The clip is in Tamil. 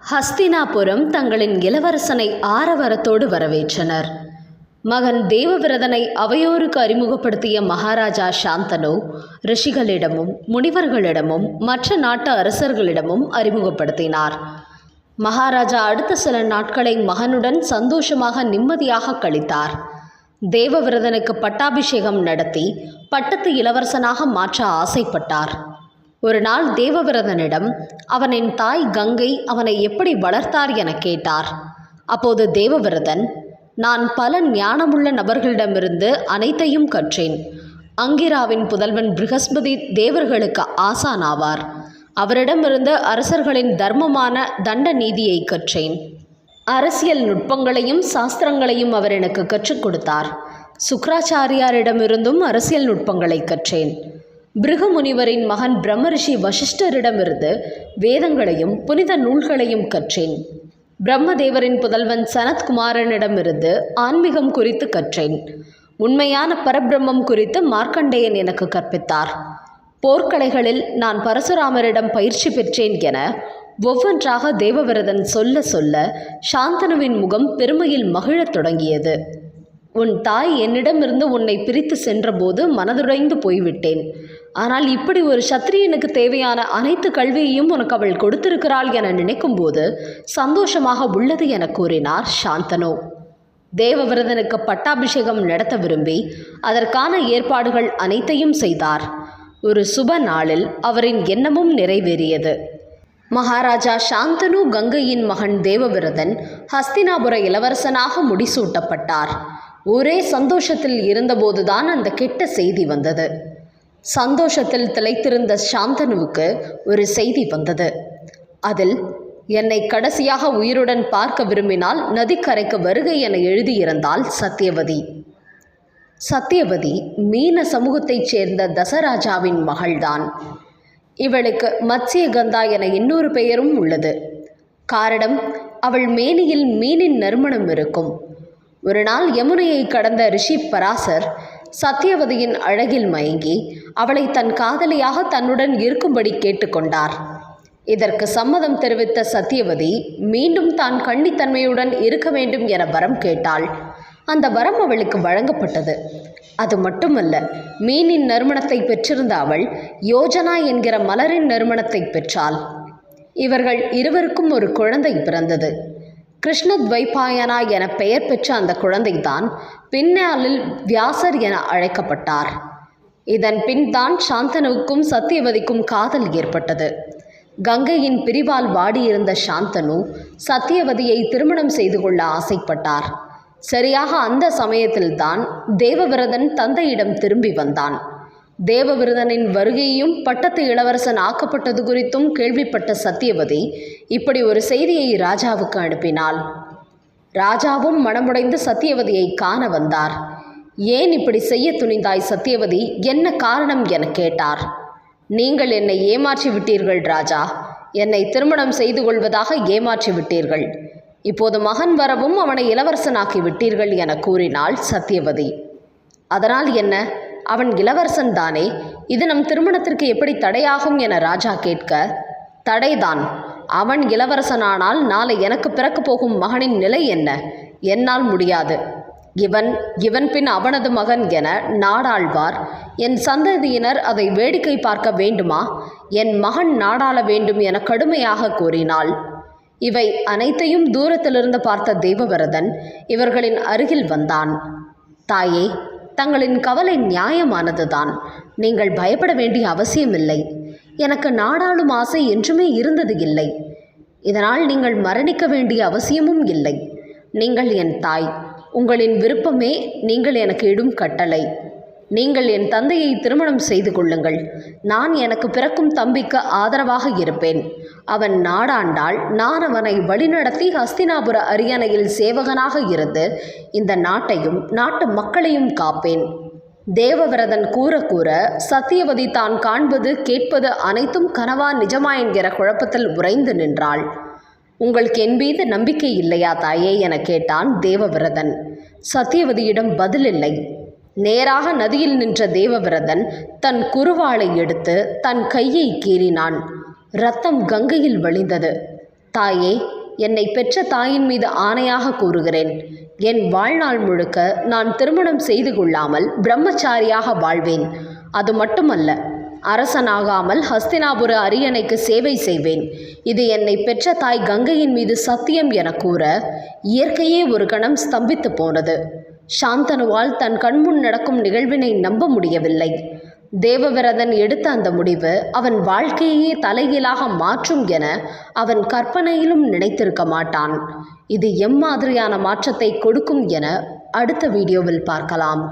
ஹஸ்தினாபுரம் தங்களின் இளவரசனை ஆரவாரத்தோடு வரவேற்றனர். மகன் தேவவிரதனை அவையோருக்கு அறிமுகப்படுத்திய மகாராஜா சாந்தனு ரிஷிகளிடமும் முனிவர்களிடமும் மற்ற நாட்டு அரசர்களிடமும் அறிமுகப்படுத்தினார். மகாராஜா அடுத்த சில நாட்களை மகனுடன் சந்தோஷமாக நிம்மதியாக கழித்தார். தேவவிரதனுக்கு பட்டாபிஷேகம் நடத்தி பட்டத்து இளவரசனாக மாற்ற ஆசைப்பட்டார். ஒரு நாள் தேவவிரதனிடம் அவனின் தாய் கங்கை அவனை எப்படி வளர்த்தார் என கேட்டார். அப்போது தேவவிரதன், நான் பல ஞானமுள்ள நபர்களிடமிருந்து அனைத்தையும் கற்றேன். அங்கிராவின் புதல்வன் பிருகஸ்பதி தேவர்களுக்கு ஆசானாவார். அவரிடமிருந்து அரசர்களின் தர்மமான தண்ட நீதியை கற்றேன். அரசியல் நுட்பங்களையும் சாஸ்திரங்களையும் அவர் எனக்கு கற்றுக் கொடுத்தார். சுக்ராச்சாரியாரிடமிருந்தும் அரசியல் நுட்பங்களை கற்றேன். பிருகு முனிவரின் மகன் பிரம்மரிஷி வசிஷ்டரிடமிருந்து வேதங்களையும் புனித நூல்களையும் கற்றேன். பிரம்மதேவரின் புதல்வன் சனத்குமாரனிடமிருந்து ஆன்மீகம் குறித்து கற்றேன். உண்மையான பரபிரம்மம் குறித்து மார்க்கண்டேயன் எனக்கு கற்பித்தார். போர்க்கலைகளில் நான் பரசுராமரிடம் பயிற்சி பெற்றேன் என ஒவ்வொன்றாக தேவவிரதன் சொல்ல சொல்ல சாந்தனுவின் முகம் பெருமையில் மகிழத் தொடங்கியது. உன் தாய் என்னிடமிருந்து உன்னை பிரித்து சென்றபோது மனதுடைந்து போய்விட்டேன். ஆனால் இப்படி ஒரு சத்திரியனுக்கு தேவையான அனைத்து கல்வியையும் உனக்கு அவள் கொடுத்திருக்கிறாள் என நினைக்கும் போது சந்தோஷமாக உள்ளது என கூறினார் சாந்தனு. தேவவிரதனுக்கு பட்டாபிஷேகம் நடத்த விரும்பி அதற்கான ஏற்பாடுகள் அனைத்தையும் செய்தார். ஒரு சுப நாளில் அவரின் எண்ணமும் நிறைவேறியது. மகாராஜா சாந்தனு கங்கையின் மகன் தேவவிரதன் ஹஸ்தினாபுர இளவரசனாக முடிசூட்டப்பட்டார். ஒரே சந்தோஷத்தில் இருந்தபோதுதான் அந்த கெட்ட செய்தி வந்தது. சந்தோஷத்தில் திளைத்திருந்த சாந்தனுவுக்கு ஒரு செய்தி வந்தது. அதில், என்னை கடைசியாக உயிருடன் பார்க்க விரும்பினால் நதிக்கரைக்கு வருகை என எழுதியிருந்தாள் சத்தியவதி. சத்தியவதி மீன சமூகத்தைச் சேர்ந்த தசராஜாவின் மகள்தான். இவளுக்கு மத்ஸ்யகந்தா என இன்னொரு பெயரும் உள்ளது. காரணம், அவள் மேனியில் மீனின் நறுமணம் இருக்கும். ஒரு நாள் யமுனையை கடந்த ரிஷி பராசர் சத்தியவதியின் அழகில் மயங்கி அவளை தன் காதலியாக தன்னுடன் இருக்கும்படி கேட்டுக்கொண்டார். இதற்கு சம்மதம் தெரிவித்த சத்தியவதி மீண்டும் தான் கன்னித்தன்மையுடன் இருக்க வேண்டும் என வரம் கேட்டாள். அந்த வரம் அவளுக்கு வழங்கப்பட்டது. அது மட்டுமல்ல, மீனின் நறுமணத்தை பெற்றிருந்த அவள் யோஜனா என்கிற மலரின் நறுமணத்தை பெற்றாள். இவர்கள் இருவருக்கும் ஒரு குழந்தை பிறந்தது. கிருஷ்ணத்வைபாயனா என பெயர் பெற்ற அந்த குழந்தைதான் பின்னாளில் வியாசர் என அழைக்கப்பட்டார். இதன் பின் தான் சாந்தனுவுக்கும் சத்தியவதிக்கும் காதல் ஏற்பட்டது. கங்கையின் பிரிவால் வாடியிருந்த சாந்தனு சத்தியவதியை திருமணம் செய்து கொள்ள ஆசைப்பட்டார். சரியாக அந்த சமயத்தில்தான் தேவவிரதன் தந்தையிடம் திரும்பி வந்தான். தேவவிரதனின் வருகையும் பட்டத்து இளவரசன் ஆக்கப்பட்டது குறித்தும் கேள்விப்பட்ட சத்தியவதி இப்படி ஒரு செய்தியை ராஜாவுக்கு அனுப்பினாள். ராஜாவும் மனமுடைந்து சத்தியவதியை காண வந்தார். ஏன் இப்படி செய்ய துணிந்தாய் சத்தியவதி, என்ன காரணம் என கேட்டார். நீங்கள் என்னை ஏமாற்றி விட்டீர்கள் ராஜா. என்னை திருமணம் செய்து கொள்வதாக ஏமாற்றி விட்டீர்கள். இப்போது மகன் வரவும் அவனை இளவரசனாக்கி விட்டீர்கள் என கூறினாள் சத்தியவதி. அதனால் என்ன, அவன் இளவரசன் தானே, இது நம் திருமணத்திற்கு எப்படி தடையாகும் என ராஜா கேட்க, தடைதான். அவன் இளவரசனானால் நாளை எனக்கு பிறக்க போகும் மகனின் நிலை என்ன? என்னால் முடியாது. இவன் பின் அவனது மகன் என நாடாழ்வார். என் சந்ததியினர் அதை வேடிக்கை பார்க்க வேண்டுமா? என் மகன் நாடாள வேண்டும் என கடுமையாக கூறினாள். இவை அனைத்தையும் தூரத்திலிருந்து பார்த்த தேவவிரதன் இவர்களின் அருகில் வந்தான். தாயே, தங்களின் கவலை நியாயமானதுதான். நீங்கள் பயப்பட வேண்டிய அவசியமில்லை. எனக்கு நாடாளும் ஆசை என்றுமே இருந்தது இல்லை. இதனால் நீங்கள் மரணிக்க வேண்டிய அவசியமும் இல்லை. நீங்கள் என் தாய். உங்களின் விருப்பமே நீங்கள் எனக்கு இடும் கட்டளை. நீங்கள் என் தந்தையை திருமணம் செய்து கொள்ளுங்கள். நான் எனக்கு பிறக்கும் தம்பிக்கு ஆதரவாக இருப்பேன். அவன் நாடாண்டால் நான் அவனை வழிநடத்தி ஹஸ்தினாபுர அரியணையில் சேவகனாக இருந்து இந்த நாட்டையும் நாட்டு மக்களையும் காப்பேன். தேவவிரதன் கூற கூற சத்தியவதி தான் காண்பது கேட்பது அனைத்தும் கனவா நிஜமா என்கிற குழப்பத்தில் உறைந்து நின்றாள். உங்களுக்கு என் மீது நம்பிக்கை இல்லையா தாயே என கேட்டான் தேவவிரதன். சத்தியவதியிடம் பதில் இல்லை. நேராக நதியில் நின்ற தேவவிரதன் தன் குருவாளை எடுத்து தன் கையை கீறினான். இரத்தம் கங்கையில் வழிந்தது. தாயே, என்னை பெற்ற தாயின் மீது ஆணையாக கூறுகிறேன், என் வாழ்நாள் முழுக்க நான் திருமணம் செய்து கொள்ளாமல் பிரம்மச்சாரியாக வாழ்வேன். அது மட்டுமல்ல, அரசனாகாமல் ஹஸ்தினாபுர அரியணைக்கு சேவை செய்வேன். இது என்னை பெற்ற தாய் கங்கையின் மீது சத்தியம் என கூற இயற்கையே ஒரு கணம் ஸ்தம்பித்து போனது. சாந்தனுவால் தன் கண்முன் நடக்கும் நிகழ்வினை நம்ப முடியவில்லை. தேவவிரதன் எடுத்த அந்த முடிவு அவன் வாழ்க்கையே தலைகீழாக மாற்றும் என அவன் கற்பனையிலும் நினைத்திருக்க மாட்டான். இது எம்மாதிரியான மாற்றத்தை கொடுக்கும் என அடுத்த வீடியோவில் பார்க்கலாம்.